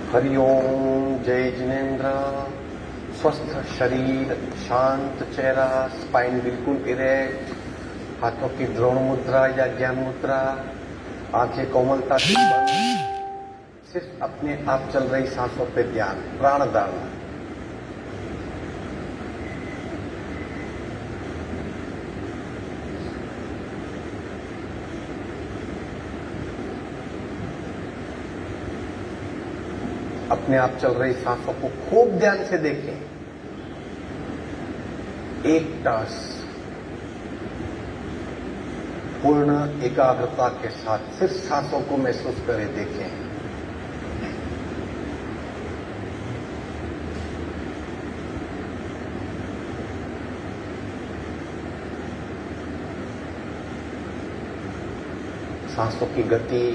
हरिओम। जय जिनेन्द्र। स्वस्थ शरीर, शांत चेहरा, स्पाइन बिल्कुल इरेक्ट, हाथों की द्रोण मुद्रा या ज्ञान मुद्रा, आंखें कोमलता से बंद, सिर्फ अपने आप चल रही सांसों पे ध्यान, प्राणदान। अपने आप चल रही सांसों को खूब ध्यान से देखें। एक टस पूर्ण एकाग्रता के साथ सिर्फ सांसों को महसूस करें, देखें। सांसों की गति,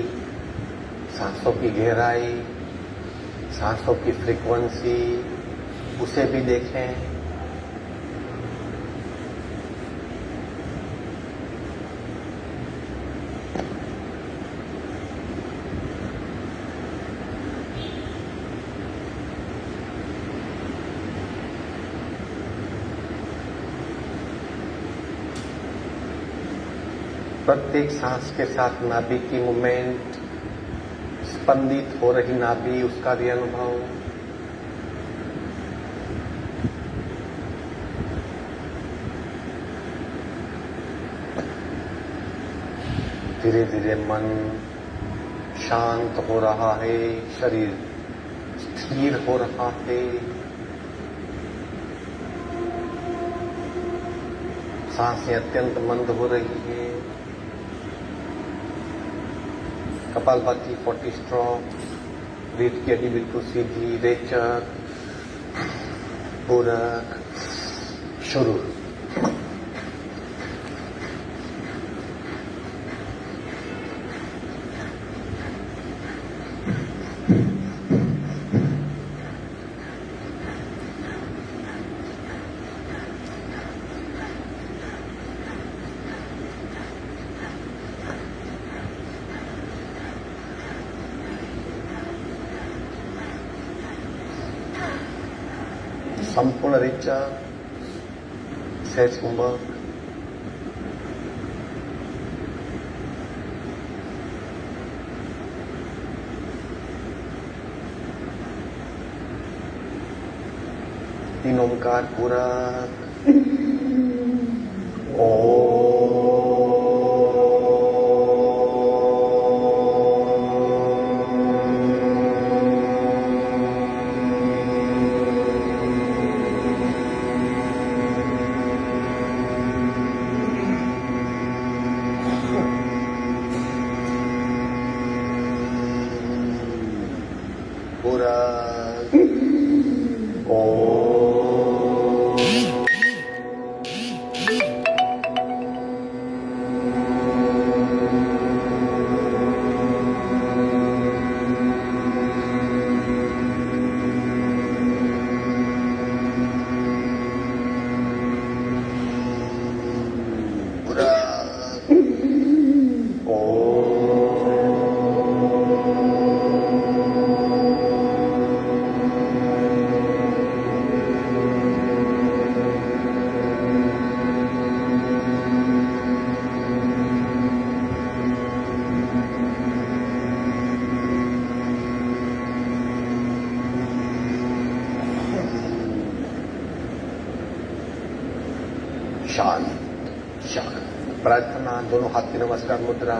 सांसों की गहराई, सांसों की फ्रीक्वेंसी, उसे भी देखें। प्रत्येक सांस के साथ नाभि की मूवमेंट, स्पंदित हो रही नाभि, उसका भी अनुभव। धीरे धीरे मन शांत हो रहा है, शरीर स्थिर हो रहा है, सांसें अत्यंत मंद हो रही है। कपालभाति 40 स्ट्रोक, रीढ़ की हड्डी बिल्कुल सीधी, रेचक, पूरक, शुरू। संपूर्ण रेचक, सहज कुंभक, तीन ओंकार पूरक, शांत शांत। प्रार्थना, दोनों हाथ की नमस्कार मुद्रा।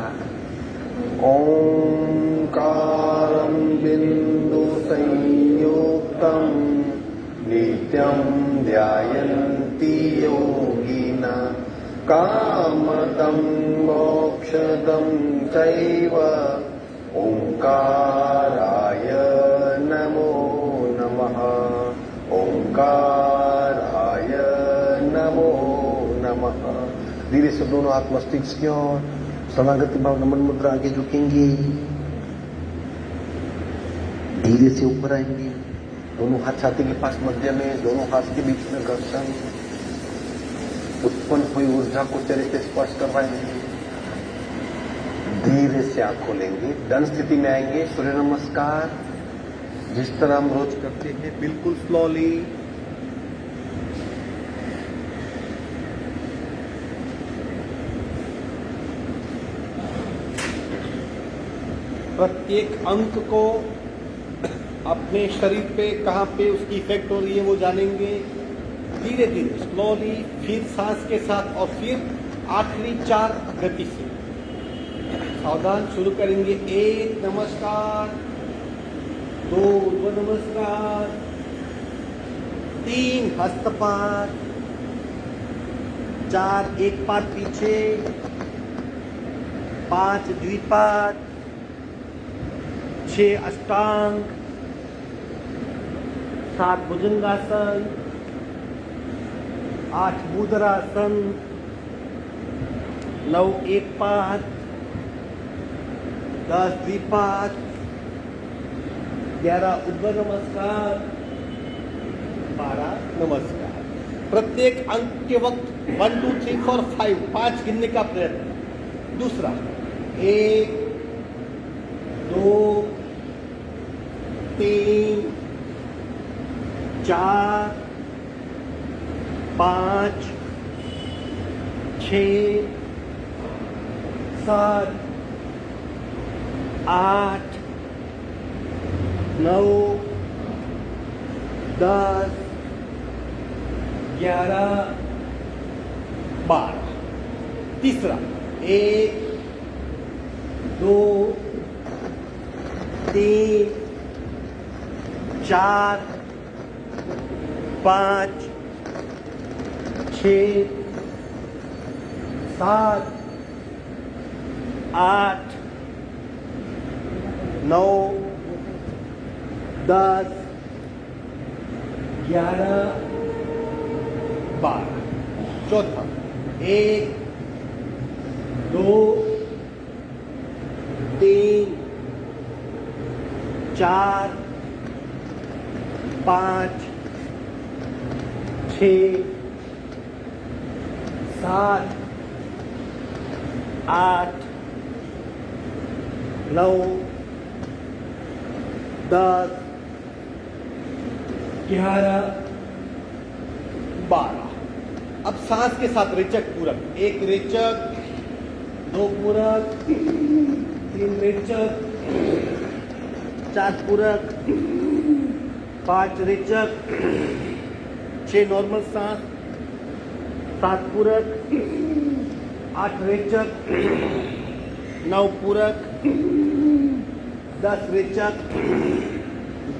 ओंकारं बिंदु संयुक्तं नित्यं ध्यायन्ति योगिनः कामदं मोक्षदं चैव ओंकाराय नमो नमः। ओंकाराय नमो नमः। धीरे से दोनों हाथ मस्तिष्क की ओर, शरणागति भाव नमन मुद्रा आगे झुकेंगे, धीरे से ऊपर आएंगे, दोनों हाथ छाती के पास मध्य में, दोनों हाथ के बीच में घर्षण, उत्पन्न हुई ऊर्जा को चेहरे पे स्पर्श करवाएंगे। धीरे से आंख खोलेंगे, दंड स्थिति में आएंगे, सूर्य नमस्कार, जिस तरह हम रोज करते हैं, बिल्कुल स्लोली। प्रत्येक अंक को अपने शरीर पे कहाँ पे उसकी इफेक्ट हो रही है वो जानेंगे धीरे धीरे, स्लोली, फिर सांस के साथ और फिर आखिरी 4 गति से। सावधान, शुरू करेंगे। 1 नमस्कार, 2 नमस्कार, 3 हस्तपात, 4 एक पाद पीछे, 5 द्विपाद, 6 अष्टांग, 7 भुजंगासन, 8 मुद्रासन, 9 एक पाद, 10 द्विपाद, 11 ऊर्ध्व नमस्कार, 12 नमस्कार। प्रत्येक अंक के वक्त 1 2 3 4 5 गिनने का प्रयत्न। दूसरा, 1 2 3 4 5 6 7 8 9 10 11 12। तीसरा, 1 2 3 4 5 6 7 8 9 10 11 12। चौथा, 1 2 3 4 5 6 7 8 9 10 11 12। अब सांस के साथ रेचक पूरक। 1 रेचक, 2 पूरक, 3 रेचक, 4 पूरक, 5 रेचक, 6 नॉर्मल सांस, 7 पूरक, 8 रेचक, 9 पूरक, 10 रेचक,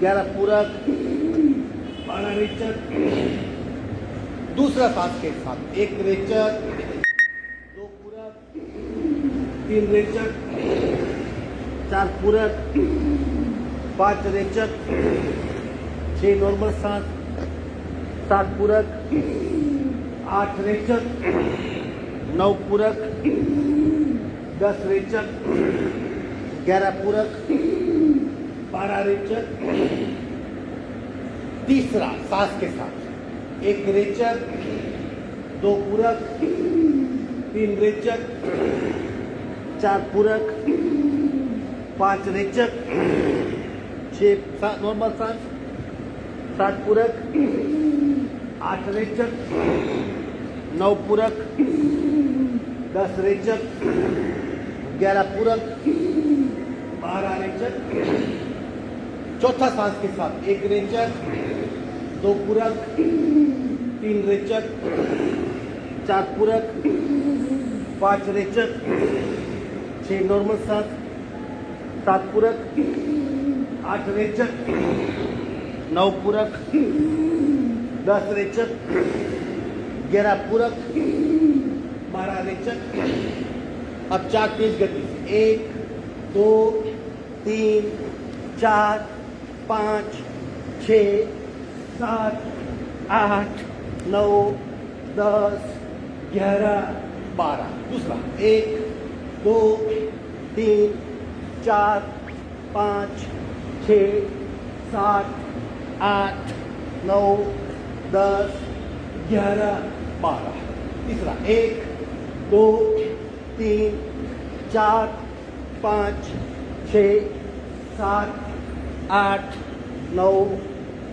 11 पूरक, 12 रेचक। दूसरा सांस के साथ 1 रेचक, 2 पूरक, 3 रेचक, 4 पूरक, 5 रेचक, 6 नॉर्मल सांस, 7 पूरक, 8 रेचक, 9 पूरक, 10 रेचक, 11 पूरक, 12 रेचक। तीसरा सांस के साथ 1 रेचक, 2 पूरक, 3 रेचक, 4 पूरक, 5 रेचक, 6 नॉर्मल सांस, 7 पूरक, 8 रेचक, 9 पूरक, 10 रेचक, 11 पूरक, 12 रेचक। चौथा सांस के साथ 1 रेचक, 2 पूरक, 3 रेचक, 4 पूरक, 5 रेचक, 6 नॉर्मल सांस, 7 पूरक, 8 रेचक, 9 पूरक, 10 रेचक, 11 पूरक, 12 रेचक। अब 4 तेज गति से 1 2 3 4 5 6 7 8 9 10 11 12। दूसरा, 1 2 3 4 5 6 7 8 9 10 11 12। तीसरा, 1 2 3 4 5 6 7 8 9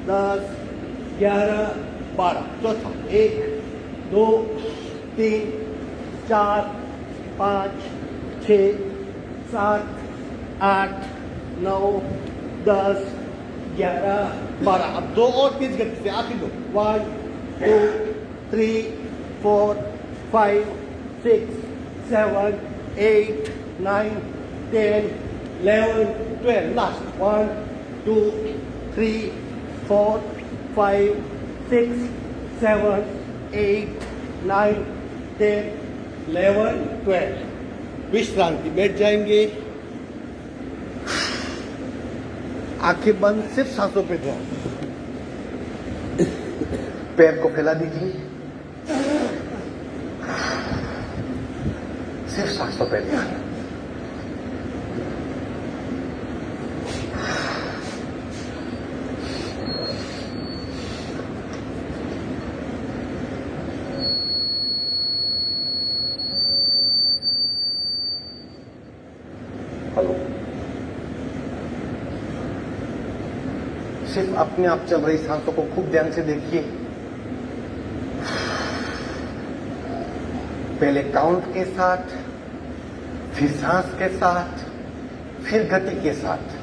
10 11 12 चौथा 1 2 3 4 5 6 7 8 9 10 11 12 अब दो और तेज गति से आखिर दो 1 2 3 4 5 6 7 8 9 10 11 12 last 1 2 3 4 5 6 7 8 9 10 11 12 विश्रांति बैठ जाएंगे आंखें बंद सिर्फ सांसों पे ध्यान पैर को फैला दीजिए, सिर्फ सांसों पे ध्यान। हेलो, सिर्फ अपने आप चल रही सांसों को खूब ध्यान से देखिए। पहले काउंट के साथ, फिर सांस के साथ, फिर गति के साथ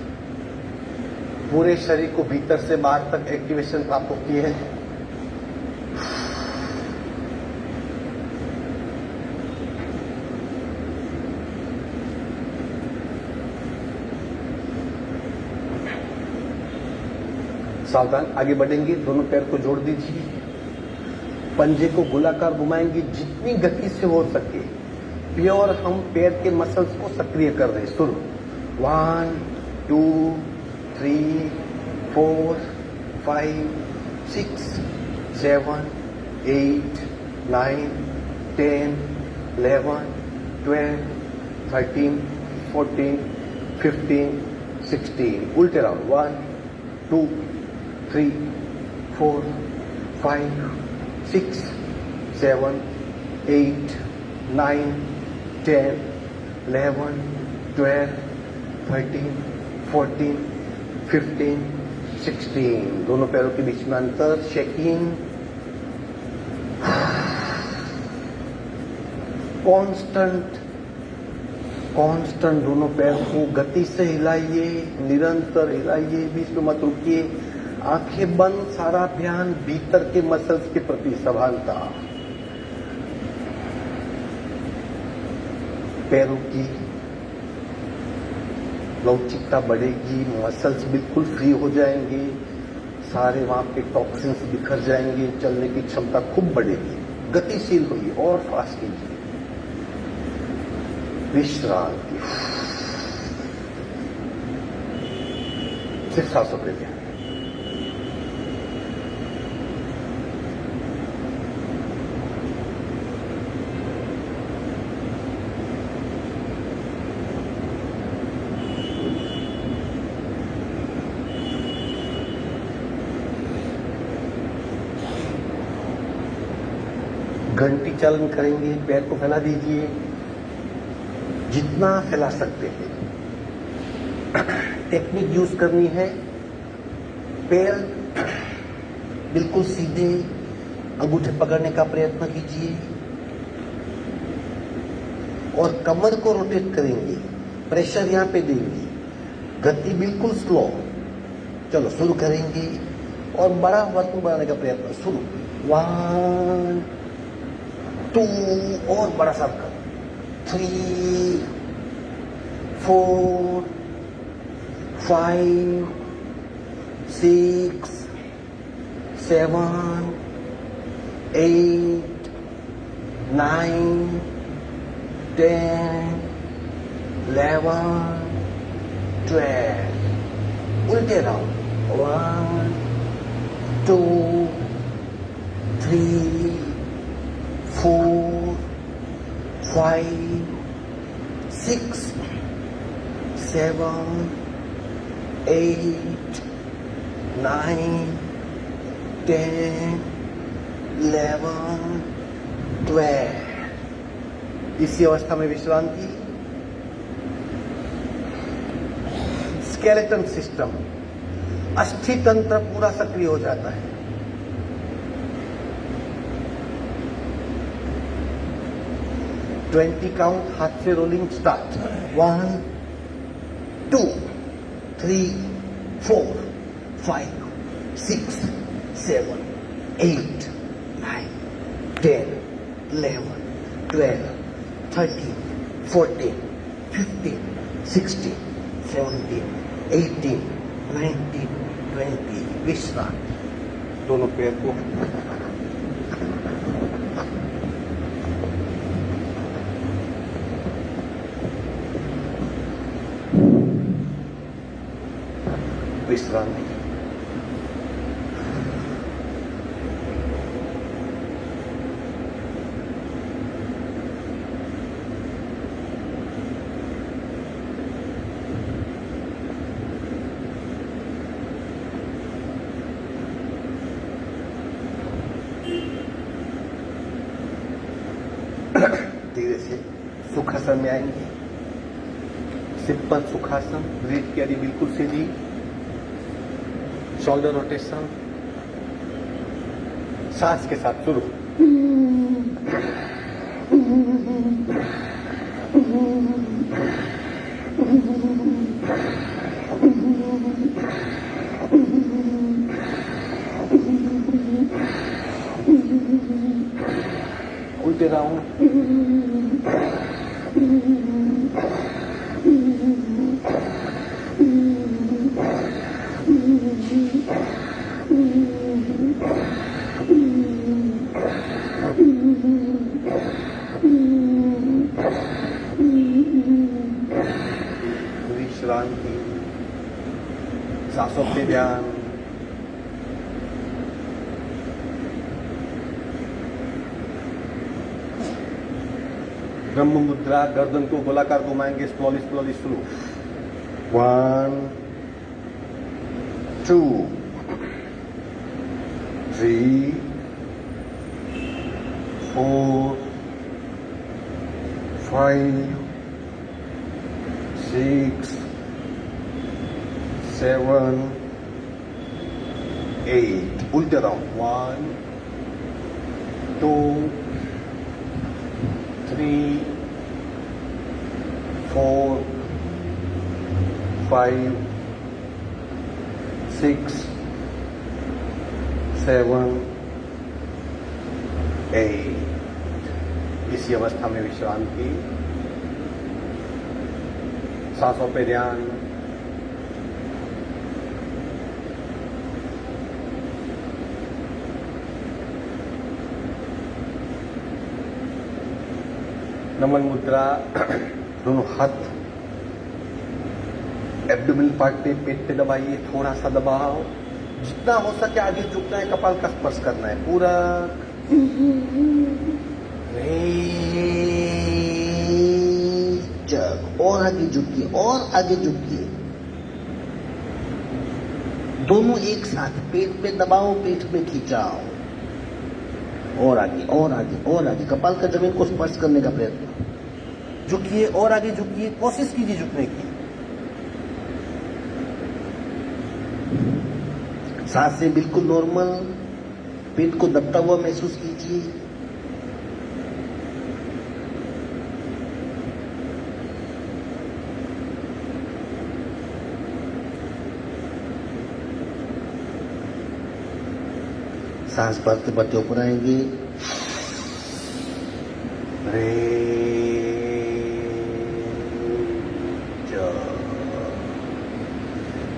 पूरे शरीर को भीतर से बाहर तक एक्टिवेशन प्राप्त होती है। सावधान, आगे बढ़ेंगे, दोनों पैर को जोड़ दीजिए, पंजे को गोलाकार घुमाएंगे जितनी गति से हो सके। प्योर हम पैर के मसल्स को सक्रिय कर रहे हैं। शुरू 1 2 3 4 5 6 7 8 9 10 11 12 13 14 15 16 उल्टे राउंड 1 2 3 4 5 6 7 8 9 10 11 12 13 14 15 16 दोनों पैरों के बीच में अंतर, शेकिंग, कांस्टेंट दोनों पैर को गति से हिलाइए, निरंतर हिलाइए, बीच में मत रुकिए। आंखें बंद, सारा ध्यान भीतर के मसल्स के प्रति सभानता। पैरों की लवचिकता बढ़ेगी, मसल्स बिल्कुल फ्री हो जाएंगे, सारे वहां पे टॉक्सिन्स बिखर जाएंगे, चलने की क्षमता खूब बढ़ेगी। गतिशील होइए और फास्ट कीजिए। विश्रांति, सिर्फ सांसों पे ध्यान। घंटी चालन करेंगे, पैर को फैला दीजिए जितना फैला सकते हैं। टेक्निक यूज करनी है, पैर बिल्कुल सीधे, अंगूठे पकड़ने का प्रयत्न कीजिए और कमर को रोटेट करेंगे, प्रेशर यहां पे देंगे, गति बिल्कुल स्लो। चलो शुरू करेंगे और बड़ा वर्क बनाने का प्रयत्न। शुरू 1 2 और बड़ा सर्कल 3 4 5 6 7 8 9 10 11 12 उल्टे राउंड 1 2 3 4 5 6 7 8 9 10 11 12 इसी अवस्था में विश्रांति। स्केलेटन सिस्टम, अस्थि तंत्र पूरा सक्रिय हो जाता है। ट्वेंटी काउंट हाथ से रोलिंग स्टार्ट। 1 2 3 4 5 6 7 8 9 10 11 12 13 14 15 16 17 18 19 20। विश्राम। दोनों पैर को विश्राम। धीरे से सुखासन में आएंगे। सिंपल सुखासन। रीढ़ की हड्डी बिल्कुल सीधी। Shoulder rotation. सांस के साथ शुरू। उल्टे राउंड। विश्रांति। सांसों पे ध्यान। ब्रह्म मुद्रा। गर्दन को गोलाकार घुमाएंगे। स्लोली स्लोली शुरू। 1 2 3 4 5 6 7 8। उल्टे राउंड। 1 2 3 4 5 6 7 8। इसी अवस्था में विश्रांति। सांसों पे ध्यान। नमन मुद्रा। दोनों हाथ एब्डोमिनल पार्ट पे, पेट पे दबाइए। थोड़ा सा दबाओ। जितना हो सके आगे झुकना है। कपाल का स्पर्श करना है पूरा। और आगे झुकिए और आगे झुकिए। दोनों एक साथ। पेट पे दबाओ, पेट पे खिंचाओ। और आगे और आगे और आगे। कपाल का जमीन को स्पर्श करने का प्रयत्न। झुकिए और आगे झुकिए। कोशिश कीजिए झुकने की। सांसें बिल्कुल नॉर्मल। पेट को दबता हुआ महसूस कीजिए। सांस बढ़ते बढ़ते ऊपर आएंगे।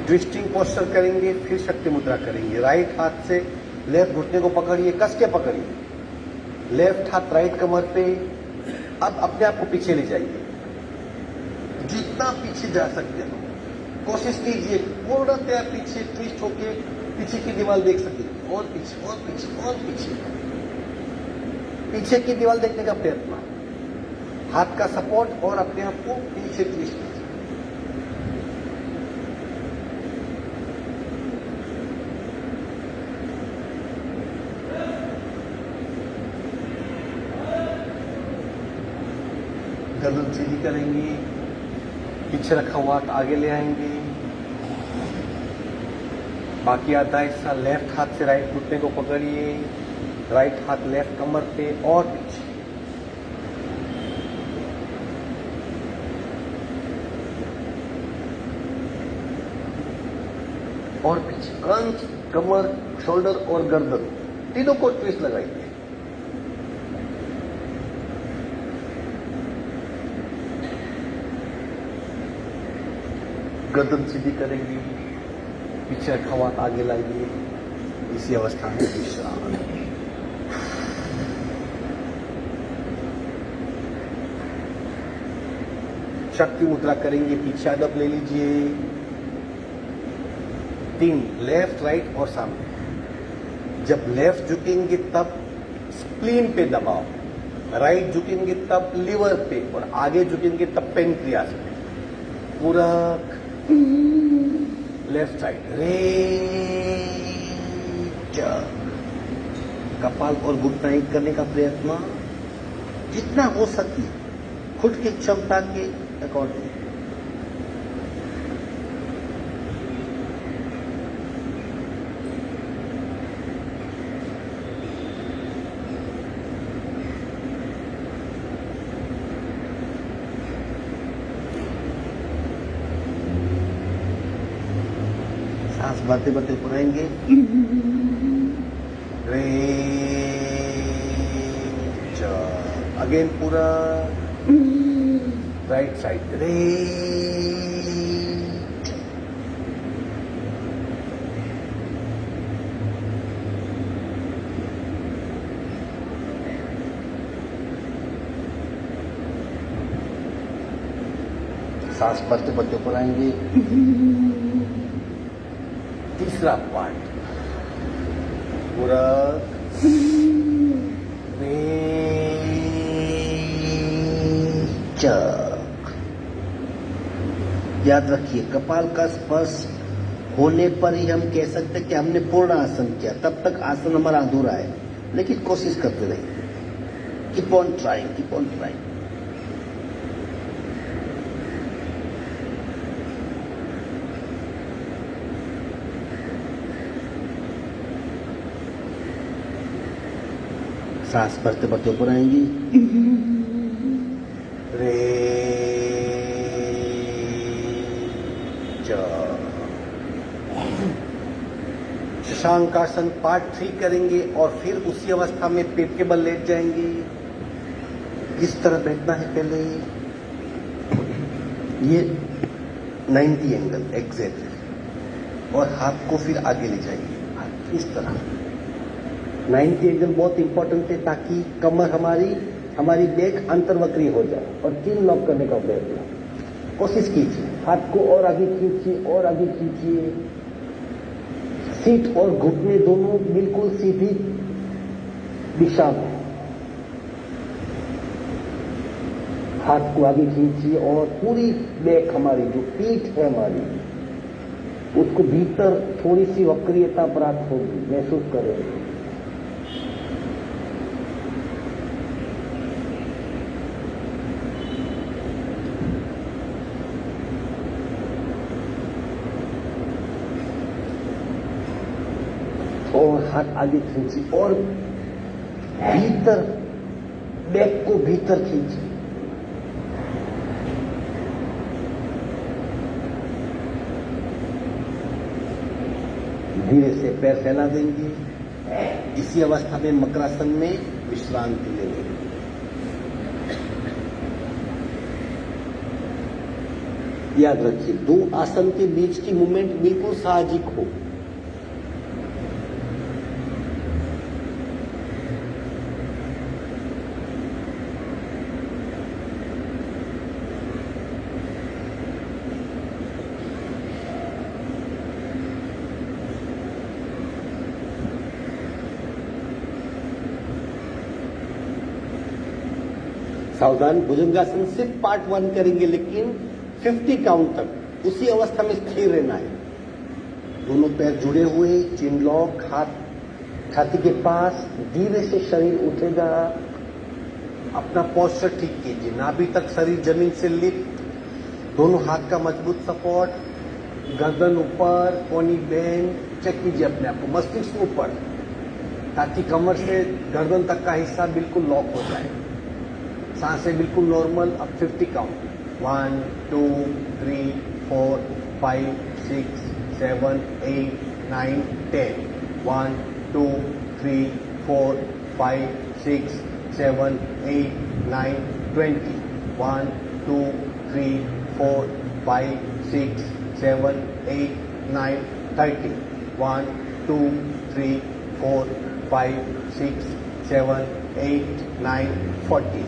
ट्विस्टिंग पोस्चर करेंगे। फिर शक्ति मुद्रा करेंगे। राइट हाथ से लेफ्ट घुटने को पकड़िए। कस के पकड़िए। लेफ्ट हाथ राइट कमर पे। अब अपने आप को पीछे ले जाइए। जितना पीछे जा सकते हो कोशिश कीजिए। पूर्णतया पीछे ट्विस्ट होके पीछे की दीवार देख सके। और पीछे और पीछे और पीछे। पीछे की दीवार देखने का प्रयत्न। हाथ का सपोर्ट और अपने आप को पीछे ट्विस्ट कीजिए। गर्दन सीधी करेंगे। पीछे रखा हुआ हाथ आगे ले आएंगे। बाकी आधा हिस्सा लेफ्ट हाथ से राइट घुटने को पकड़िए, राइट हाथ लेफ्ट कमर पे और पीछे। और पीछे कंठ, कमर, शोल्डर और गर्दन तीनों को ट्विस्ट लगाइए। गर्दन सीधी करेंगे, पीछे रखा हुआ आगे लाइए। इसी अवस्था में विश्राम। शक्ति मुद्रा करेंगे, पीछे अदब ले लीजिए। 3 लेफ्ट, राइट और सामने। जब लेफ्ट झुकेंगे तब स्प्लीन पे दबाओ, राइट झुकेंगे तब लिवर पे, और आगे झुकेंगे तब पेनक्रियास पे। पूरक लेफ्ट साइड रेच, कपाल और घुटना एक करने का प्रयत्न जितना हो सके खुद की क्षमता के अकॉर्डिंग। सांस भरते भरते पुराएंगे। रेच, अगेन पूरा राइट साइड रेच। सांस भरते भरते पुराएंगे। तीसरा पार्ट पूरा याद रखिए, कपाल का स्पर्श होने पर ही हम कह सकते हैं कि हमने पूर्ण आसन किया। तब तक आसन हमारा अधूरा है, लेकिन कोशिश करते रहिए। Keep on trying, keep on trying. सांस भरते भरते ऊपर आएंगी। शशांकासन पार्ट 3 करेंगे और फिर उसी अवस्था में पेट के बल लेट जाएंगे। इस तरह बैठना है पहले, ये 90 एंगल एग्जैक्ट, और हाथ को फिर आगे ले जाएंगे। हाथ इस तरह 90 एंगल बहुत इंपॉर्टेंट है, ताकि कमर हमारी बैक अंतर्वक्रीय हो जाए। और चीन लॉक करने का प्रयत्न कोशिश कीजिए। हाथ को और आगे खींचिए और आगे खींचिए। सीट और घुटने दोनों बिल्कुल सीधी दिशा में। हाथ को आगे खींचिए और पूरी बैक हमारी जो पीठ है हमारी, उसको भीतर थोड़ी सी वक्रियता प्राप्त होगी, महसूस करेंगे। और हाथ आगे खींचिए और भीतर बैक को भीतर खींचिए। धीरे से पैर फैला देंगे। इसी अवस्था में मकरासन में विश्रांति ले लेंगे। याद रखिए, 2 आसन के बीच की मूवमेंट बिल्कुल साहजिक हो। सावधान, भुजंगासन सिर्फ पार्ट 1 करेंगे, लेकिन 50 काउंट तक उसी अवस्था में स्थिर रहना है। दोनों पैर जुड़े हुए, चिन लॉक, हाथ छाती के पास। धीरे से शरीर उठेगा। अपना पोस्चर ठीक कीजिए, नाभि तक शरीर जमीन से लिप्त, दोनों हाथ का मजबूत सपोर्ट। गर्दन ऊपर, कोनी बेंड, चेक कीजिए अपने आप को, मस्तिष्क ऊपर, ताकि कमर से गर्दन तक का हिस्सा बिल्कुल लॉक हो जाए। सांसें बिल्कुल नॉर्मल। अब 50 काउंट, 1 2 3 4 5 6 7 8 9 10, 1 2 3 4 5 6 7 8 9 20, 1 2 3 4 5 6 7 8 9 30, 1 2 3 4 5 6 7 8 9 40,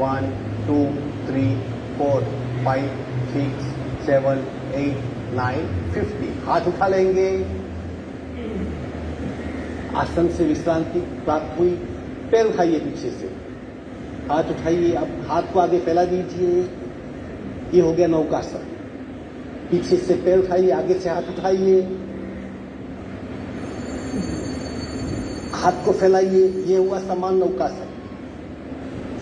1 2 3 4 5 6 7 8 9 50। हाथ उठा लेंगे। आसन से विश्रांति प्राप्त हुई। पैर उठाइए पीछे से, हाथ उठाइए। अब हाथ को आगे फैला दीजिए। ये हो गया नौकासन। पीछे से पैर उठाइए, आगे से हाथ उठाइए, हाथ को फैलाइए। ये हुआ समान नौकासन।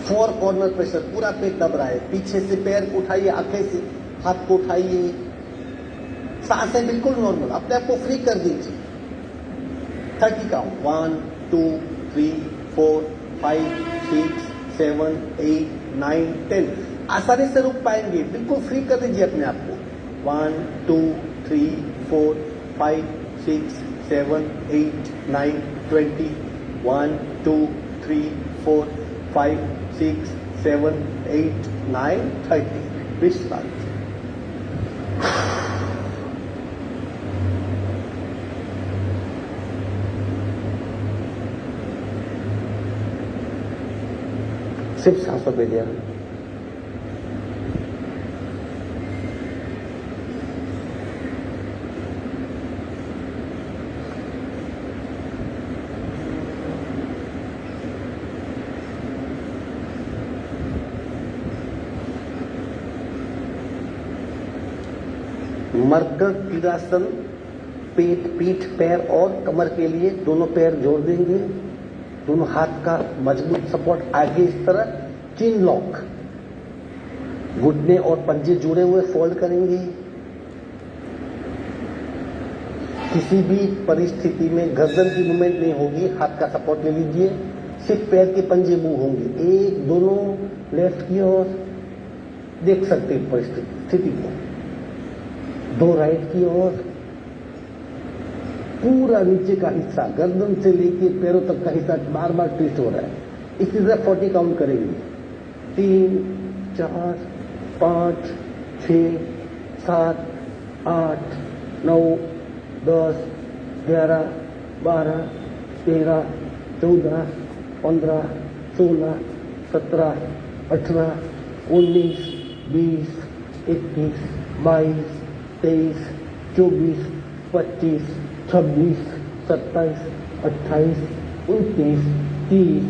4 कॉर्नर प्रेशर, पूरा पेट दब रहा है। पीछे से पैर को उठाइए, आगे से हाथ को उठाइए। सांसें बिल्कुल नॉर्मल, अपने आप को फ्री कर दीजिए। 30 काउंट, 1 2 3 4 5 6 7 8 9 10। आसानी से रुक पाएंगे, बिल्कुल फ्री कर दीजिए अपने आप को। 1 2 3 4 5 6 7 8 9 20, 1 2 3 4 5 6 7 8 9 30। विश्रांति। सिर्फ सांसों पे ध्यान। मर्द पीड़ासन पेट, पीठ, पैर और कमर के लिए दोनों पैर जोड़ देंगे। दोनों हाथ का मजबूत सपोर्ट आगे इस तरह, चिन लॉक। घुटने और पंजे जुड़े हुए फोल्ड करेंगे। किसी भी परिस्थिति में गर्दन की मूवमेंट नहीं होगी। हाथ का सपोर्ट ले लीजिए। सिर्फ पैर के पंजे मूव होंगे। एक, दोनों लेफ्ट की ओर, देख सकते हैं परिस्थिति स्थिति को। 2 राइट की ओर। पूरा नीचे का हिस्सा गर्दन से लेकर पैरों तक का हिस्सा बार बार ट्विस्ट हो रहा है। इसी तरह 40 काउंट करेंगे। 3 4 5 6 7 8 9 10 11 12 13 14 15 16 17 18 19 20 21 22 23 24 25 26 27 28 29 30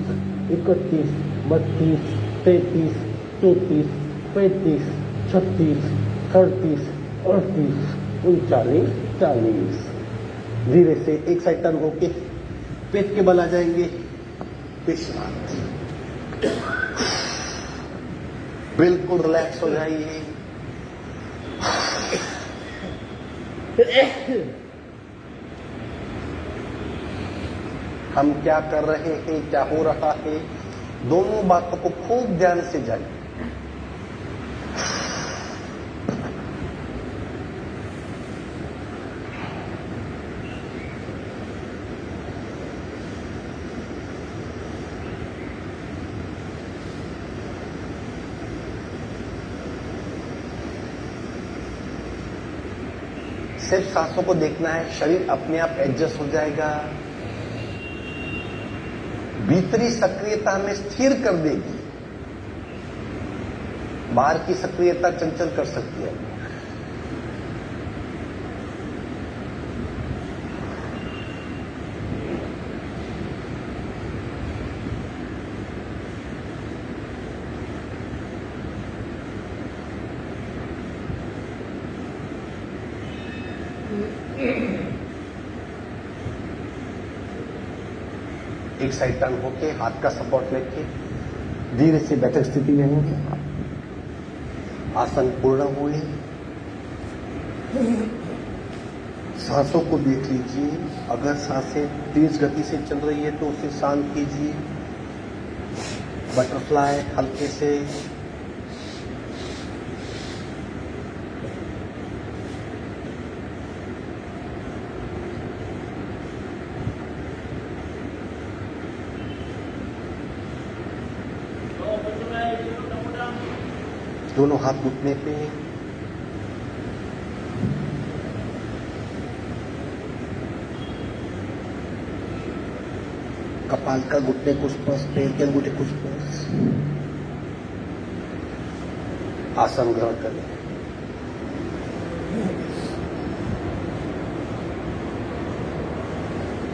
31 32 33 34 35 36 38 38 39 40। धीरे से एक साइड टर्न होके पेट के बल आ जाएंगे। विश्रांति। बिल्कुल रिलैक्स हो जाइए। हम क्या कर रहे हैं, क्या हो रहा है, दोनों बातों को खूब ध्यान से जानिए। सिर्फ सांसों को देखना है, शरीर अपने आप एडजस्ट हो जाएगा। भीतरी सक्रियता में स्थिर कर देगी। बाहर की सक्रियता चंचल कर सकती है। एक साइड टर्न होके हाथ का सपोर्ट लेके धीरे से बैठक स्थिति में होंगे। आसन पूर्ण हुए। सांसों को देख लीजिए, अगर सांसें तेज गति से चल रही है तो उसे शांत कीजिए। बटरफ्लाई हल्के से। दोनों हाथ घुटने पे। कपाल का घुटने को स्पर्श, पैर के अंगूठे को स्पर्श। आसन ग्रहण करें।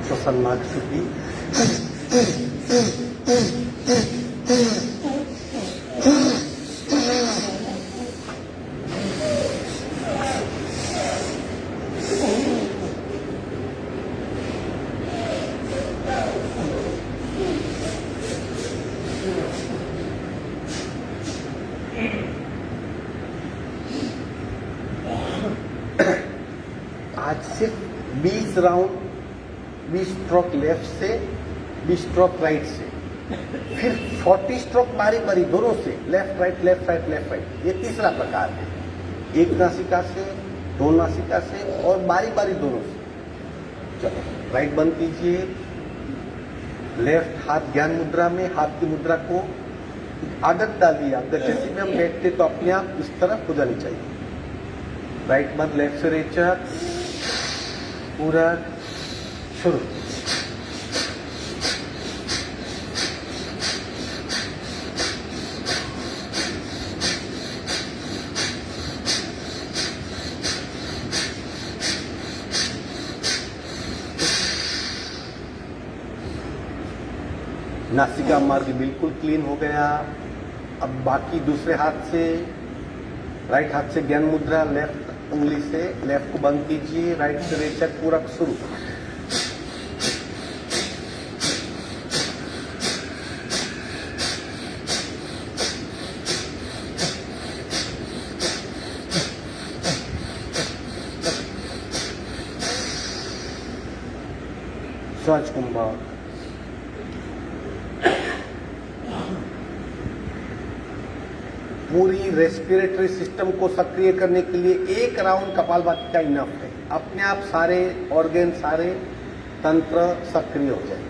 श्वसन मार्ग शुद्धि। आज सिर्फ 20 राउंड, 20 स्ट्रोक लेफ्ट से, 20 स्ट्रोक राइट से, फिर 40 स्ट्रोक बारी बारी दोनों से, left right left right left right. ये तीसरा प्रकार है। एक नासिका से, दो नासिका से और बारी बारी दोनों से। चलो राइट बंद कीजिए। लेफ्ट हाथ ज्ञान मुद्रा में, हाथ की मुद्रा को आदत डालिए। अगर जैसे भी हम बैठते तो अपने आप इस तरफ हो जानी चाहिए। राइट बंद, लेफ्ट से रेचक पूरा शुरू। नासिका मार्ग बिल्कुल क्लीन हो गया। अब बाकी दूसरे हाथ से, राइट हाथ से ज्ञान मुद्रा, लेफ्ट उंगली से लेफ्ट को बंद कीजिए। राइट से रेचक पूरा शुरू। सहज कुंभक। पूरी रेस्पिरेटरी सिस्टम को सक्रिय करने के लिए एक राउंड कपालभाति का इनफ है। अपने आप सारे ऑर्गन, सारे तंत्र सक्रिय हो जाए।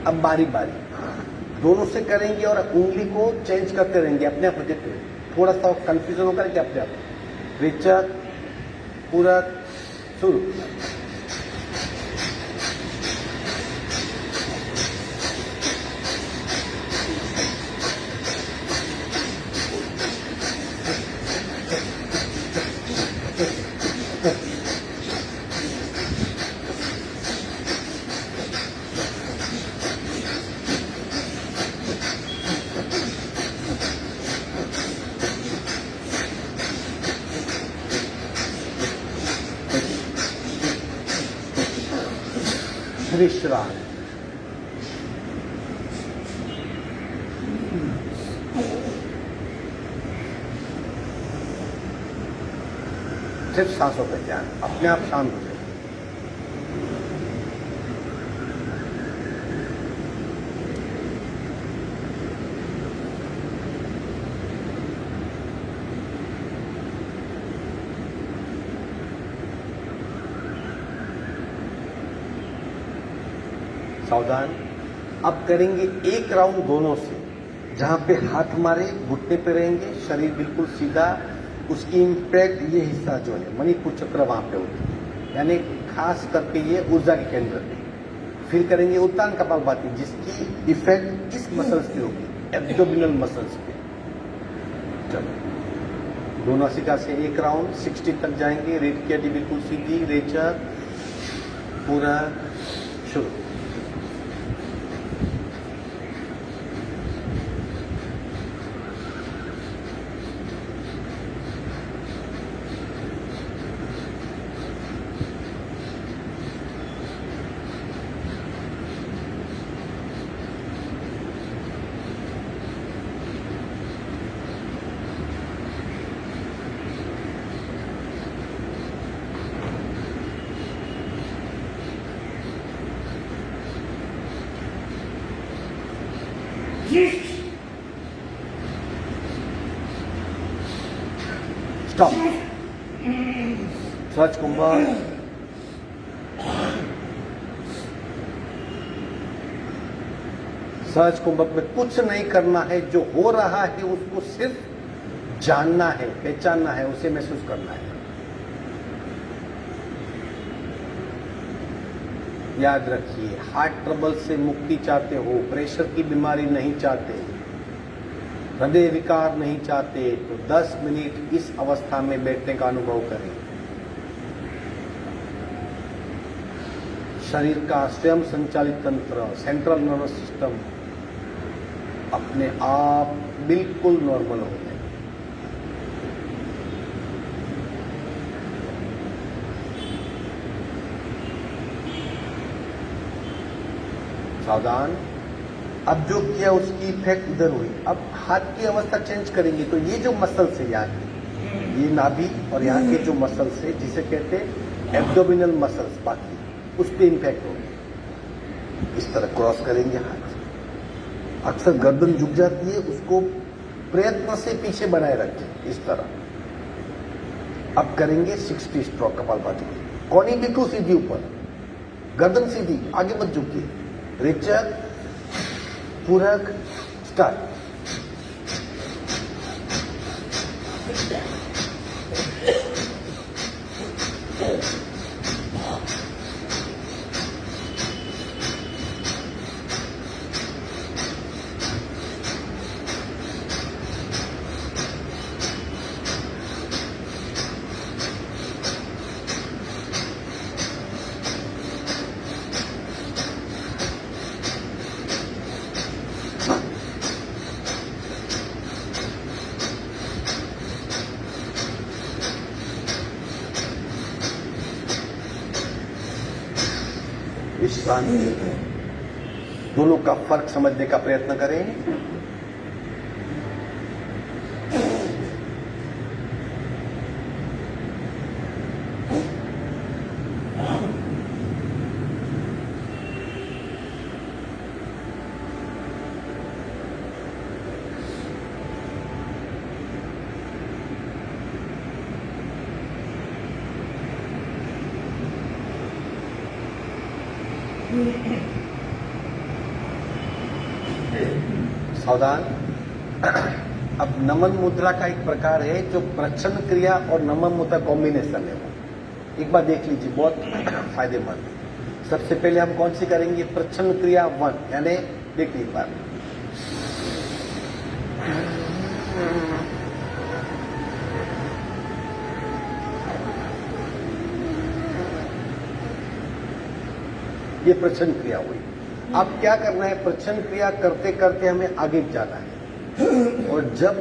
अब बारी बारी दोनों से करेंगे और उंगली को चेंज करते रहेंगे अपने आप। थोड़ा सा कंफ्यूजन होगा कि अपने आप। रेचक पूरा शुरू। विश्राम। सिर्फ सांसों पे ध्यान, अपने आप शांत हो जाए। सावधान। अब करेंगे एक राउंड दोनों से, जहां पे हाथ हमारे घुटने पे रहेंगे, शरीर बिल्कुल सीधा। उसकी इम्पैक्ट ये हिस्सा जो है मणिपुर चक्र वहां पे होती है, यानी खास करके ये ऊर्जा के केंद्र पे। फिर करेंगे उत्तान कपालभाति, जिसकी इफेक्ट इस मसल्स पे होगी, एब्डोमिनल मसल्स पे। चलो दोनों नासिका से एक राउंड 60 तक जाएंगे। रेट की हड्डी बिल्कुल सीधी। रेचक पूरा शुरू। स्टॉप। सहज कुंभक। सहज कुंभक में कुछ नहीं करना है, जो हो रहा है उसको सिर्फ जानना है, पहचानना है, उसे महसूस करना है। याद रखिए, हार्ट ट्रबल से मुक्ति चाहते हो, प्रेशर की बीमारी नहीं चाहते, हृदय विकार नहीं चाहते, तो 10 मिनट इस अवस्था में बैठने का अनुभव करें। शरीर का स्वयं संचालित तंत्र, सेंट्रल नर्वस सिस्टम अपने आप बिल्कुल नॉर्मल हो जाए। सावधान। अब जो किया उसकी इफेक्ट इधर हुई। अब हाथ की अवस्था चेंज करेंगे तो ये जो मसल्स है यहाँ की, ये नाभि और यहाँ के जो मसल्स है जिसे कहते हैं एब्डोमिनल मसल्स, बाकी उस पर इंपैक्ट होगी। इस तरह क्रॉस करेंगे हाथ। अक्सर गर्दन झुक जाती है, उसको प्रयत्न से पीछे बनाए रखें इस तरह। अब करेंगे 60 स्ट्रोक कपालभाति। कोनी बिल्कुल सीधी ऊपर, गर्दन सीधी, आगे मत झुकिए। रेचक, पूरक, स्टार्ट। विश्रांति। दोनों का फर्क समझने का प्रयत्न करें। सावधान। अब नमन मुद्रा का एक प्रकार है जो प्रच्छन्न क्रिया और नमन मुद्रा कॉम्बिनेशन है। वो एक बार देख लीजिए, बहुत फायदेमंद। सबसे पहले हम कौन सी करेंगे? प्रच्छन्न क्रिया 1, यानी देख लीजिए एक बार। ये प्रच्छन्न क्रिया हुई। अब क्या करना है? प्रच्छन्न क्रिया करते करते हमें आगे जाना है, और जब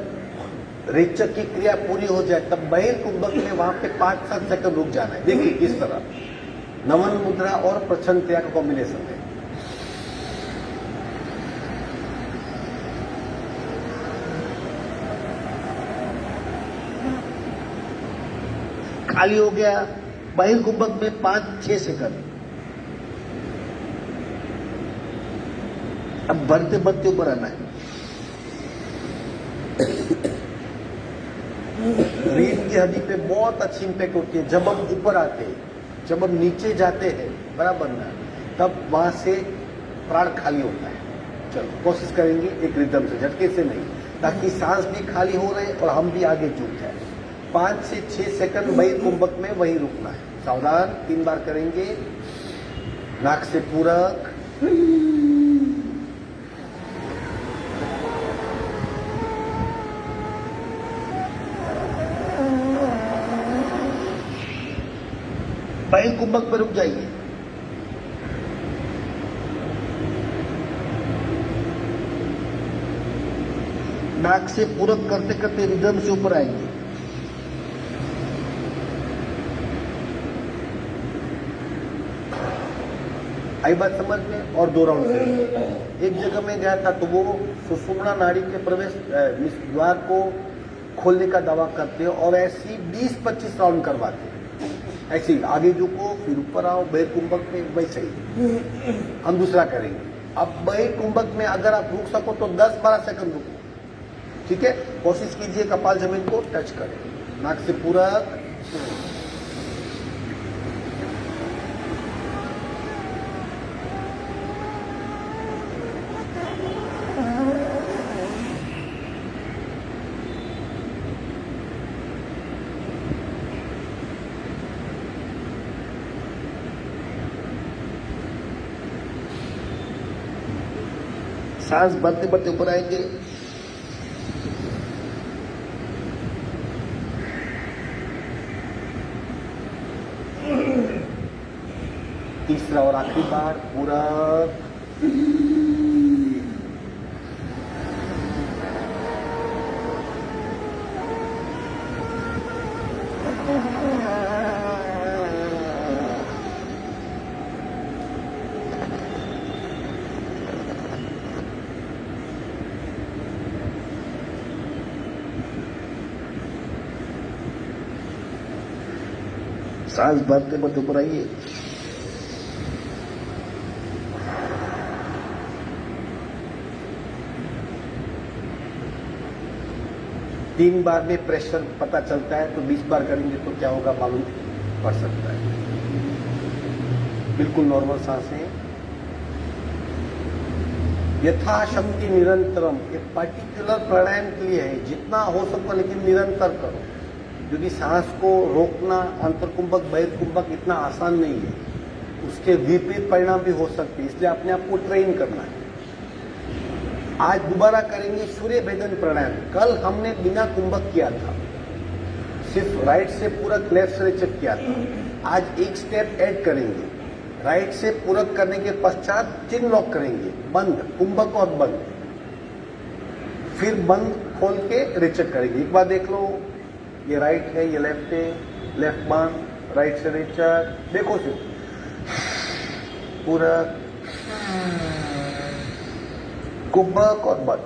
रेचक की क्रिया पूरी हो जाए तब बहिर्कुंभक में वहां पे 5-7 सेकंड रुक जाना है। देखिए किस तरह नमन मुद्रा और प्रच्छन्न क्रिया का कॉम्बिनेशन है। खाली हो गया बहिर्कुंभक में 5-6 सेकंड। अब बढ़ते बढ़ते ऊपर आना है। रीढ़ की हड्डी पे बहुत अच्छी इंपैक्ट होती है जब हम ऊपर आते हैं। जब हम नीचे जाते हैं बराबर ना, तब वहां से प्राण खाली होता है। चलो कोशिश करेंगे एक रिदम से, झटके से नहीं, ताकि सांस भी खाली हो रहे और हम भी आगे झुक जाए। 5 से 6 सेकंड बहिर्कुंभक में वहीं रुकना है। सावधान। 3 बार करेंगे। नाक से पूरक, बहिर्कुंभक पर रुक जाइए। नाक से पूरक करते करते रिदम से ऊपर आएंगे। आई बात समझ में? और 2 राउंड करेंगे। एक जगह में गया था तो वो सुषुम्ना नाड़ी के प्रवेश द्वार को खोलने का दावा करते हैं, और ऐसी 20-25 राउंड करवाते हैं। ऐसे ही आगे झुको, फिर ऊपर आओ, बहिर्कुंभक में वैसे ही। हम दूसरा करेंगे। अब बहिर् कुंभक में अगर आप रुक सको तो 10-12 सेकंड रुको, ठीक है। कोशिश कीजिए कपाल जमीन को टच करें, नाक से पूरा। सांस बढ़ते बढ़ते ऊपर आएंगे। तीसरा और आखिरी बार पूरा। सांस भरते भरते ऊपर आइए। तीन बार में प्रेशर पता चलता है, तो 20 बार करेंगे तो क्या होगा मालूम पड़ सकता है। बिल्कुल नॉर्मल सांसें, यथाशक्ति निरंतरम। एक पर्टिकुलर प्राणायाम के लिए है, जितना हो सको लेकिन निरंतर करो, क्योंकि सांस को रोकना अंतर्कुंभक बहिर्कुंभक इतना आसान नहीं है, उसके विपरीत परिणाम भी हो सकते हैं, इसलिए अपने आप को ट्रेन करना है। आज दोबारा करेंगे सूर्य भेदन प्राणायाम। कल हमने बिना कुंभक किया था, सिर्फ राइट से पूरक लेफ्ट से रेचक किया था। आज एक स्टेप ऐड करेंगे, राइट से पूरक करने के पश्चात चिन लॉक करेंगे, बंद, कुंभक और बंद, फिर बंद खोल के रेचक करेंगे। एक बार देख लो, ये राइट है, ये लेफ्ट है, लेफ्ट बंद, राइट से रेचक। देखो सिर्फ पूरक, कुंभक और बंद।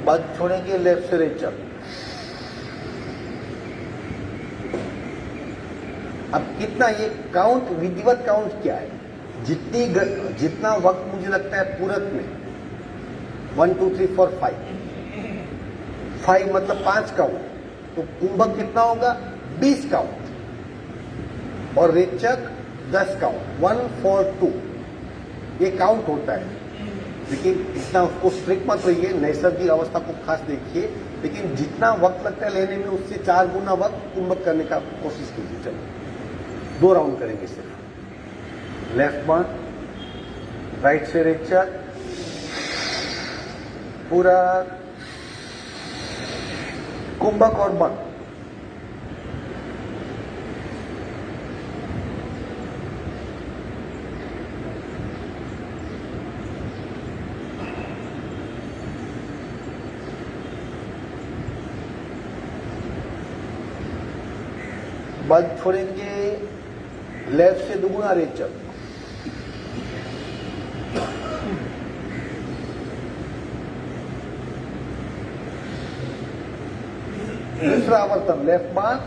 बंद छोड़ेंगे, लेफ्ट से रेचक। अब कितना ये काउंट, विधिवत काउंट क्या है, जितना वक्त मुझे लगता है पूरक में 1 2 3 4 5 मतलब 5 काउंट, तो कुंभक कितना होगा 20 काउंट और रेचक 10 काउंट, 1 4 2 ये काउंट होता है। लेकिन इतना उसको स्ट्रिक्ट मत रहिए, नैसर्गिक अवस्था को खास देखिए, लेकिन जितना वक्त लगता है लेने में उससे 4 गुना वक्त कुंभक करने का कोशिश कीजिए। चलो 2 राउंड करेंगे सिर्फ, लेफ्ट बंद, राइट से रेचक, पूरा कुंभक और बंद। बंद छोड़ेंगे, लेफ्ट से दुगुना रेचक, दूसरा आवर्तन, लेफ्ट बंद,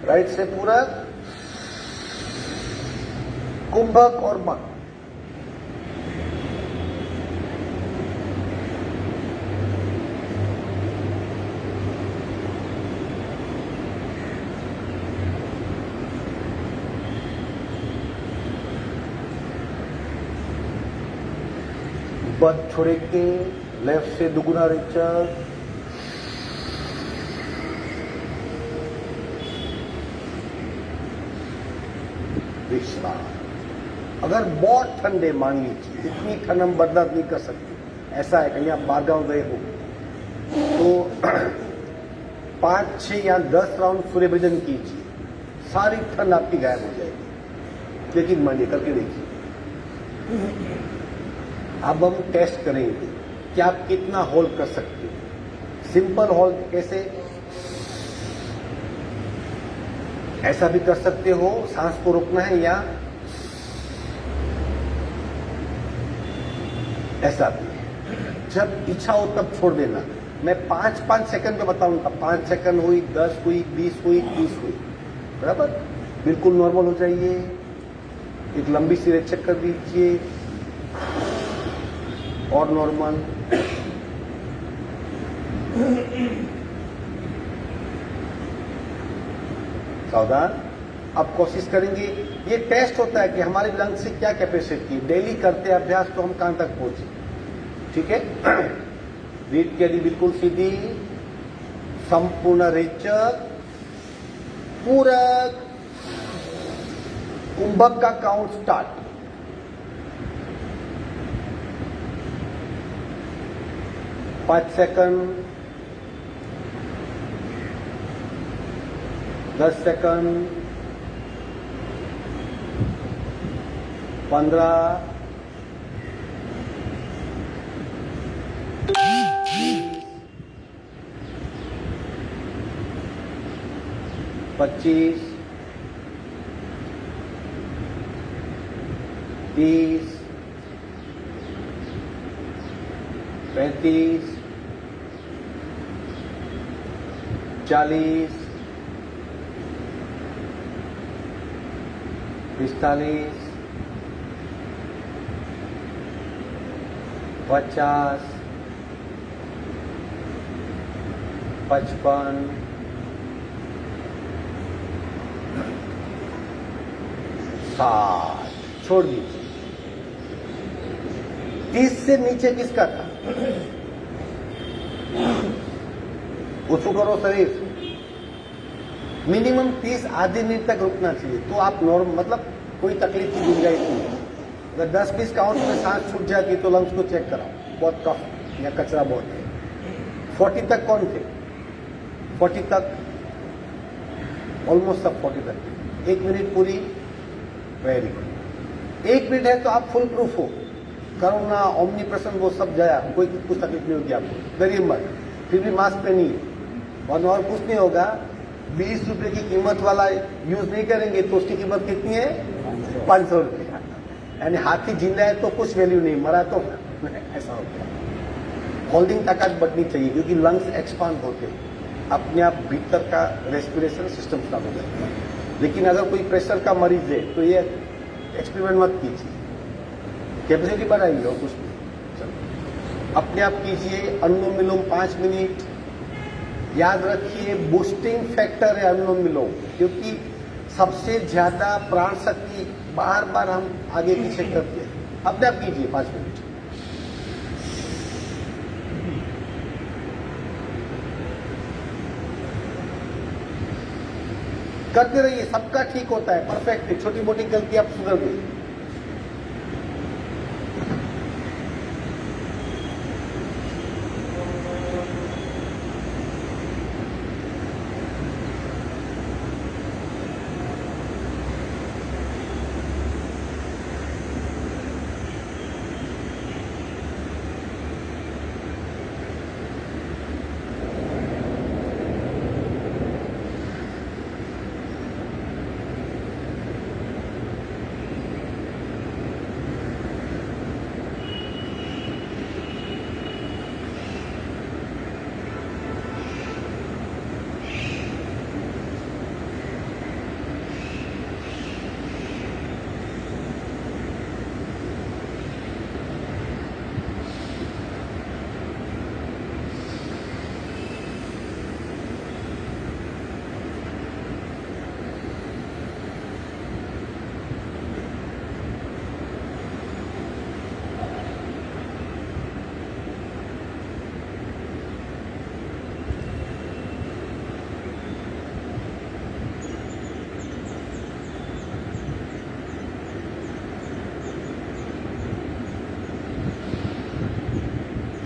राइट से पूरक, कुंभक और बंद। बंद छोड़ेंगे, लेफ्ट से दुगुना रेचक, विश्राम। अगर बहुत ठंडे, मान लीजिए इतनी ठंड हम बर्दाश्त नहीं कर सकते, ऐसा है कहीं आप बारगांव गए हो तो 5 6 या 10 राउंड सूर्य भजन कीजिए, सारी ठंड आपकी गायब हो जाएगी। लेकिन मानिए करके देखिए। अब हम टेस्ट करेंगे कि आप कितना होल्ड कर सकते हो। सिंपल होल्ड कैसे, ऐसा भी कर सकते हो, सांस को रोकना है, या ऐसा भी। जब इच्छा हो तब छोड़ देना, मैं 5-5 सेकंड में बताऊंगा, 5 सेकंड हुई, 10 हुई, 20 हुई, 30 हुई, बराबर। बिल्कुल नॉर्मल हो जाइए, एक लंबी सी रेत चेक कर दीजिए, और नॉर्मल। सावधान। अब कोशिश करेंगे, ये टेस्ट होता है कि हमारे लंग्स से क्या कैपेसिटी है। डेली करते अभ्यास तो हम कहां तक पहुंचे, ठीक है। रीढ़ की हड्डी बिल्कुल सीधी, संपूर्ण रेचक, पूरक, कुंभक का काउंट स्टार्ट। पांच सेकंड, 10 सेकंड, 15, 25, 30, 35, 40, 45, 50, 55, 60, छोड़ दीजिए। 30 से नीचे किसका था? ऊंचू करो शरीर। मिनिमम 30 आधे मिनट तक रुकना चाहिए, तो आप नॉर्मल, मतलब कोई तकलीफ की गुंजाइश नहीं है। अगर 10-20 काउंट में सांस छूट जाती है तो लंग्स को चेक कराओ, बहुत कफ या कचरा बहुत है। 40 तक कौन थे? 40 तक ऑलमोस्ट सब 40 तक थे। 1 मिनट पूरी, वेरी गुड। 1 मिनट है तो आप फुल प्रूफ हो। कोरोना, ओमनीप्रेजेंट, वो सब गया, कोई कुछ तकलीफ नहीं होगी आपको, डरिए मत। फिर भी मास्क पहनिए, और कुछ नहीं होगा। 20 रुपए की कीमत वाला यूज नहीं करेंगे तो उसकी कीमत कितनी है? 500 रुपये। यानी हाथी जिंदा है तो कुछ वैल्यू नहीं, मरा तो ऐसा हो गया। होल्डिंग ताकत बढ़नी चाहिए, क्योंकि लंग्स एक्सपांड होते हैं, अपने आप भीतर का रेस्पिरेशन सिस्टम खराब हो जाता है। लेकिन अगर कोई प्रेशर का मरीज है तो ये एक्सपेरिमेंट मत कीजिए, कैपेसिटी बढ़ाइए और कुछ नहीं। अपने आप कीजिए। अनुलोम विलोम 5 मिनट। याद रखिए, बूस्टिंग फैक्टर है अनुलोम विलोम, क्योंकि सबसे ज्यादा प्राण शक्ति बार बार हम आगे पीछे करते हैं। अपने आप कीजिए 5 मिनट। करते रहिए, सबका ठीक होता है, परफेक्ट है। छोटी मोटी गलती आप सुधर गई।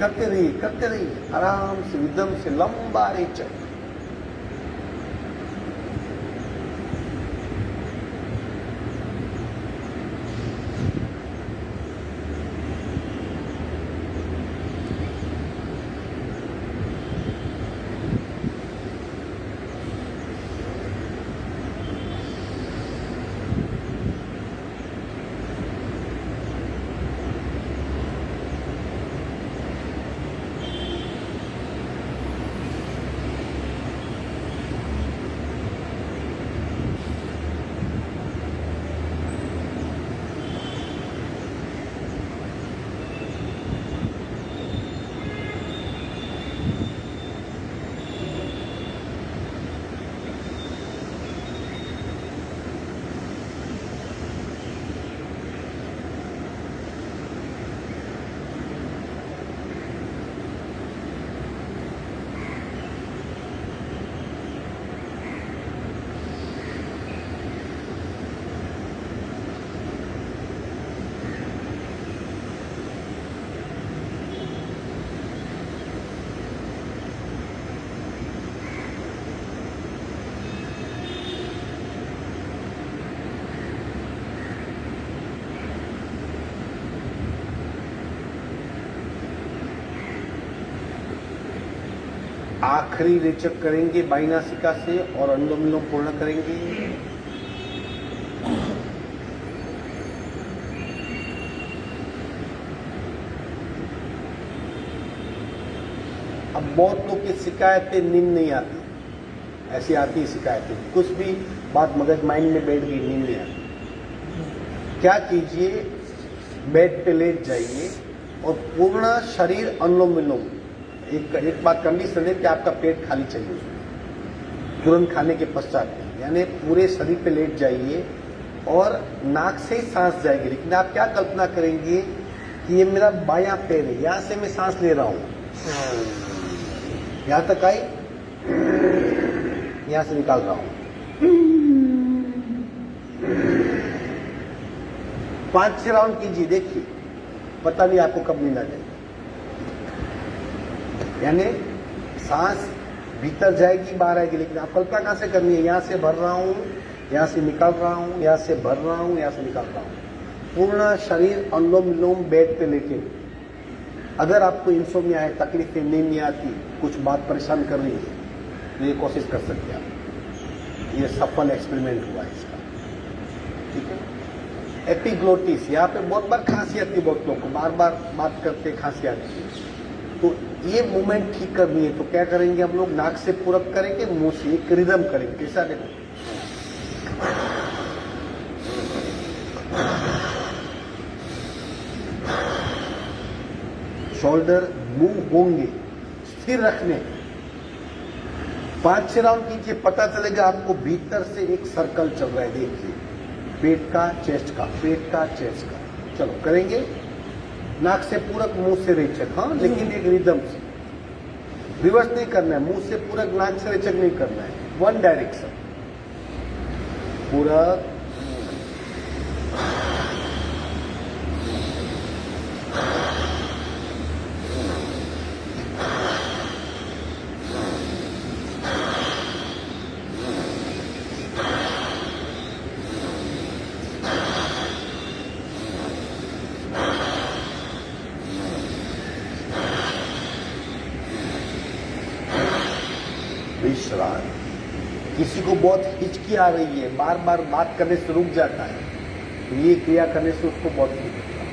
करते रहिए आराम से, रिदम से, लंबा रेचक। आखिरी रेचक करेंगे बाई नासिका से और अनुलोम विलोम पूर्ण करेंगे। अब बहुत लोग की शिकायतें नींद नहीं आती, ऐसी आती है शिकायतें, कुछ भी बात मगज माइंड में बैठ गई, नींद नहीं आती। क्या कीजिए, बेड पे लेट जाइए और पूर्ण शरीर अनुलोम विलोम। एक बात कंडीशन है कि आपका पेट खाली चाहिए उसमें, तुरंत खाने के पश्चात, यानी पूरे शरीर पे लेट जाइए और नाक से ही सांस जाएगी। लेकिन आप क्या कल्पना करेंगे कि ये मेरा बायां पैर है, यहां से मैं सांस ले रहा हूं, यहां तक आई, यहां से निकाल रहा हूं। 5-6 राउंड कीजिए, देखिए पता नहीं आपको कब नींद आ जाएगी। यानी सांस भीतर जाएगी बाहर आएगी, लेकिन आप कल्पना कहां से करनी है, यहां से भर रहा हूं, यहां से निकाल रहा हूं, यहां से भर रहा हूं, यहां से निकाल रहा हूं। पूर्ण शरीर अनुलोम विलोम बेड पे लेके। अगर आपको इंसोम्निया है, तकलीफें, नींद नहीं आती, कुछ बात परेशान कर रही है, तो ये कोशिश कर सकते हैं आप। ये सफल एक्सपेरिमेंट हुआ इसका, ठीक है। एपिग्लोटिस, यहाँ पे बहुत बार खांसी आती है, बहुत लोग को बार बार बात करते खांसी आती है, तो ये मूवमेंट ठीक करनी है। तो क्या करेंगे हम लोग, नाक से पूरक करेंगे, मुंह से एक रिदम करेंगे। कैसा देखो, शोल्डर मूव होंगे, स्थिर रखने। 5-6 राउंड कीजिए, पता चलेगा आपको भीतर से एक सर्कल चल रहा है। देखिए, पेट का, चेस्ट का, पेट का, चेस्ट का। चलो करेंगे, नाक से पूरक, मुंह से रेचक, हाँ, लेकिन एक रिदम से। रिवर्स नहीं करना है, मुंह से पूरक, नाक से रेचक नहीं करना है, वन डायरेक्शन। पूरक, विश्राम। किसी को बहुत हिचकी आ रही है, बार बार बात करने से रुक जाता है, तो ये क्रिया करने से उसको बहुत ठीक होता है,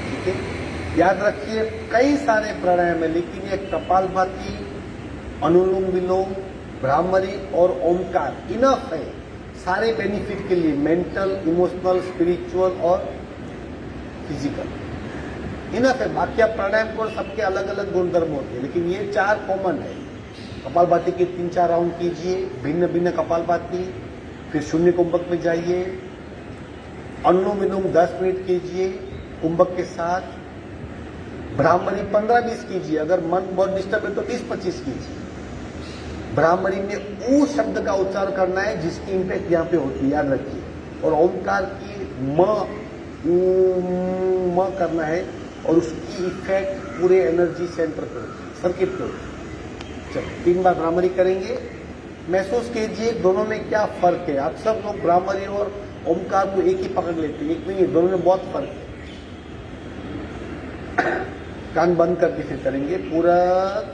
ठीक है। याद रखिए, कई सारे प्राणायाम है, लेकिन ये कपालभाति, अनुलोम विलोम, भ्रामरी और ओमकार इनफ है सारे बेनिफिट के लिए, मेंटल, इमोशनल, स्पिरिचुअल और फिजिकल इनफ है। बाकी आप प्राणायाम को सबके अलग अलग गुणधर्म होते हैं, लेकिन ये 4 कॉमन है। कपालभाति के 3-4 राउंड कीजिए, भिन्न भिन्न कपालभाति, फिर शून्य कुंभक में जाइए, अनुलोम विलोम 10 मिनट कीजिए कुंभक के साथ, भ्रामरी 15-20 कीजिए, अगर मन बहुत डिस्टर्ब है तो 30-25 कीजिए। भ्रामरी में ऊ शब्द का उच्चारण करना है जिसकी इंपैक्ट यहाँ पे होती है, याद रखिए। और ओमकार की म करना है और उसकी इफेक्ट पूरे एनर्जी सेंटर पे होती है, सर्किट पे होती है। चलो 3 बार भ्रामरी करेंगे, महसूस कीजिए दोनों में क्या फर्क है। अक्सर लोग भ्रामरी और ओमकार को एक ही पकड़ लेते हैं, एक नहीं है, दोनों में बहुत फर्क है। कान बंद करके फिर करेंगे, पूरक,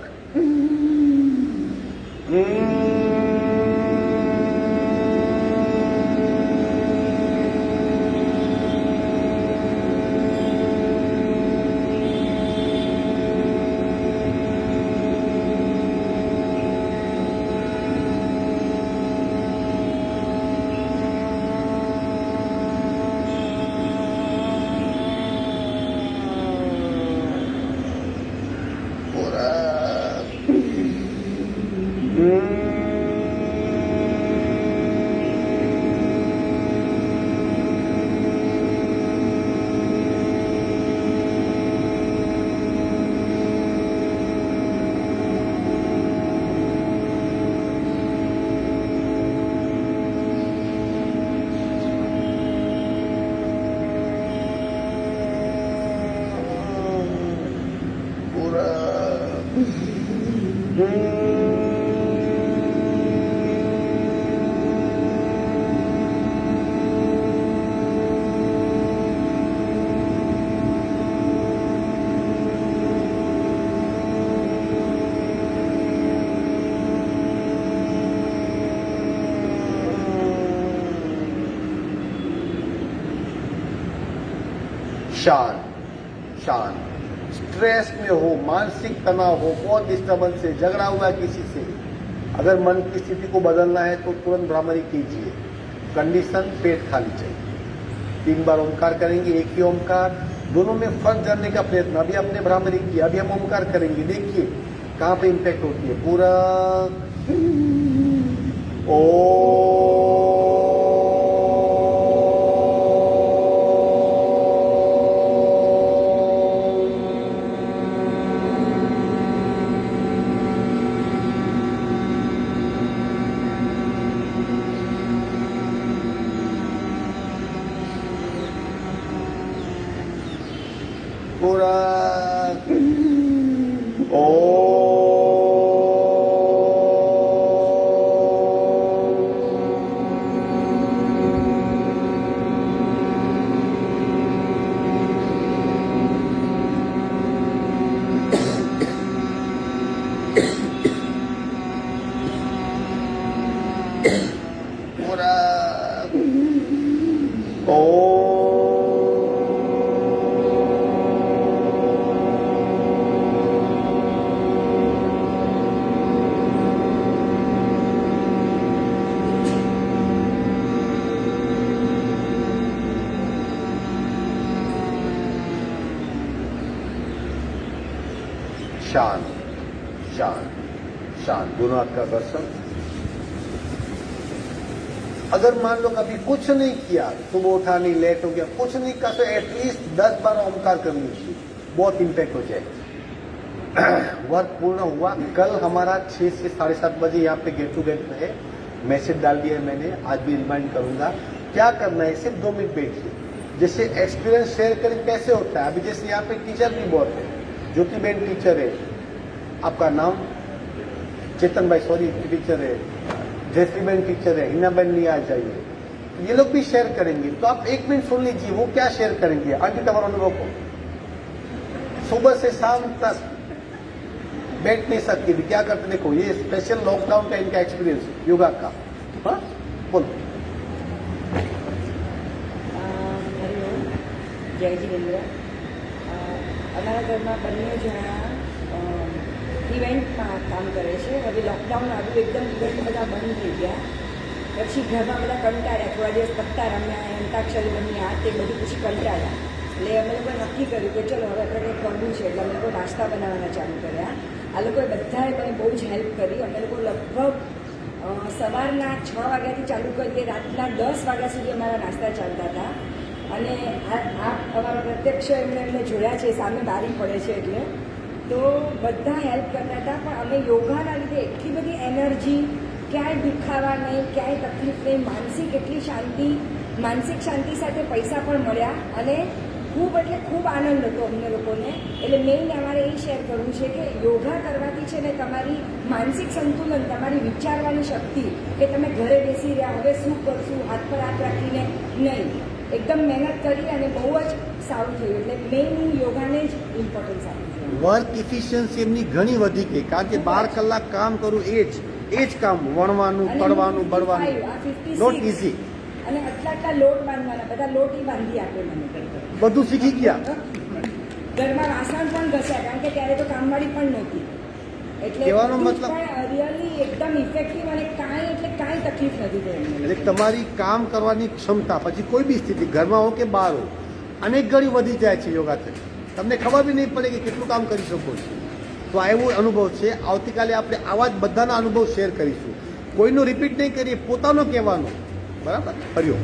पूरक, शांत शांत। स्ट्रेस में हो, मानसिक तनाव हो, बहुत डिस्टर्बेंस है, झगड़ा हुआ किसी से, अगर मन की स्थिति को बदलना है तो तुरंत भ्रामरी कीजिए। कंडीशन पेट खाली चाहिए। 3 बार ओमकार करेंगे, एक ही ओमकार, दोनों में फर्क जानने का प्रयत्न। अभी आपने भ्रामरी की, अभी हम ओमकार करेंगे, देखिए कहाँ पे इम्पैक्ट होती है। पूरा ओ पूरा ओ पूरा ओ शांत शांत शांत। दोनों हाथ का दर्शन। अगर मान लो कभी कुछ नहीं किया, सुबह उठा नहीं, लेट हो गया, कुछ नहीं का, तो एटलीस्ट 10 बार ओमकार कर लीजिए, बहुत इम्पैक्ट हो जाए। वर्क पूर्ण हुआ। कल हमारा 6 से 7:30 बजे यहाँ पे गेट टूगेदर है। मैसेज डाल दिया है मैंने, आज भी रिमाइंड करूंगा। क्या करना है, सिर्फ 2 मिनट बैठिए। जैसे एक्सपीरियंस शेयर करें कैसे होता है। अभी जैसे यहाँ पे टीचर भी बहुत है, ज्योति बेन टीचर है, आपका नाम चेतन भाई, सॉरी टीचर है, जयश्री बेन टीचर है, हिना बेन नहीं आ जाइए, ये लोग भी शेयर करेंगे। तो आप 1 मिनट सुन लीजिए, वो क्या शेयर करेंगे। आंटी तमारा अनुभव को सुबह से शाम तक बैठ नहीं सकती थी, क्या करते देखो, ये स्पेशल लॉकडाउन का इनका एक्सपीरियंस योगा का। हाँ बोलो। જય જીવેન્દ્ર, અમારા ઘરમાં બંને જણા ઇવેન્ટમાં કામ કરે છે. હવે લોકડાઉન આવ્યું, એકદમ ઇવેન્ટ બધા બંધ થઈ ગયા. પછી ઘરમાં બધા કંટાળ્યા, થોડા દિવસ પત્તા રમ્યા, અંતાક્ષરી રમી, આ તે બધું પછી કંટાળ્યા. એટલે અમે લોકોએ નક્કી કર્યું કે ચલો હવે આપણે કંઈક કરવું છે. એટલે અમે લોકો નાસ્તા બનાવવાના ચાલુ કર્યા. આ લોકોએ બધાએ મને બહુ જ હેલ્પ કરી. અમે લોકો લગભગ સવારના 6 વાગ્યાથી ચાલુ કરીએ, રાતના 10 વાગ્યા સુધી અમારા નાસ્તા ચાલતા હતા. અને આ અમારા પ્રત્યક્ષ એમને જોયા છે, સામે બારી પડે છે એટલે તો બધા હેલ્પ કરતા હતા. પણ અમે યોગાના લીધે એટલી બધી એનર્જી, ક્યાંય દુખાવા નહીં, ક્યાંય તકલીફ નહીં, માનસિક શાંતિ સાથે પૈસા પણ મળ્યા અને ખૂબ એટલે ખૂબ આનંદ હતો અમને લોકોને. એટલે મેઇન અમારે એ શેર કરવું છે કે યોગા કરવાથી છે ને તમારી માનસિક સંતુલન, તમારી વિચારવાની શક્તિ, કે તમે ઘરે બેસી રહ્યા હવે શું કરશું, હાથ પર હાથ રાખીને નહીં, એકદમ મહેનત કરી અને બહુ જ સારું થયું. એટલે મેઇન હું યોગાને જ ઇમ્પોર્ટન્સ આપું છું. વર્ક ઇફિશિયન્સી એમની ઘણી વધી ગઈ, કારણ કે 12 કલાક કામ કરું એ જ કામ, વણવાનું, પડવાનું, બળવાનું, નોટ ઇઝી. અને આટલા લોટ બાંધવાના, બધા લોટ બાંધી આપે મને. બધું શીખી ગયા. ઘરમાં વાસણ પણ ઘસ્યા, કારણ કે ત્યારે તો કામવાળી પણ નહોતી. એટલે કહેવાનો મતલબ રિયલી એકદમ ઇફેક્ટિવ અને કાંઈ તકલીફ નથી થઈ એમને. એટલે તમારી કામ કરવાની ક્ષમતા પછી કોઈ બી સ્થિતિ, ઘરમાં હો કે બહાર હો, અનેક ગણી વધી જાય છે યોગાથી. તમને ખબર બી નહીં પડે કે કેટલું કામ કરી શકો છો. તો આ એવો અનુભવ છે. આવતીકાલે આપણે આવા જ બધાના અનુભવ શેર કરીશું. કોઈનો રિપીટ નહીં કરીએ, પોતાનો કહેવાનો. બરાબર? હરિઓમ.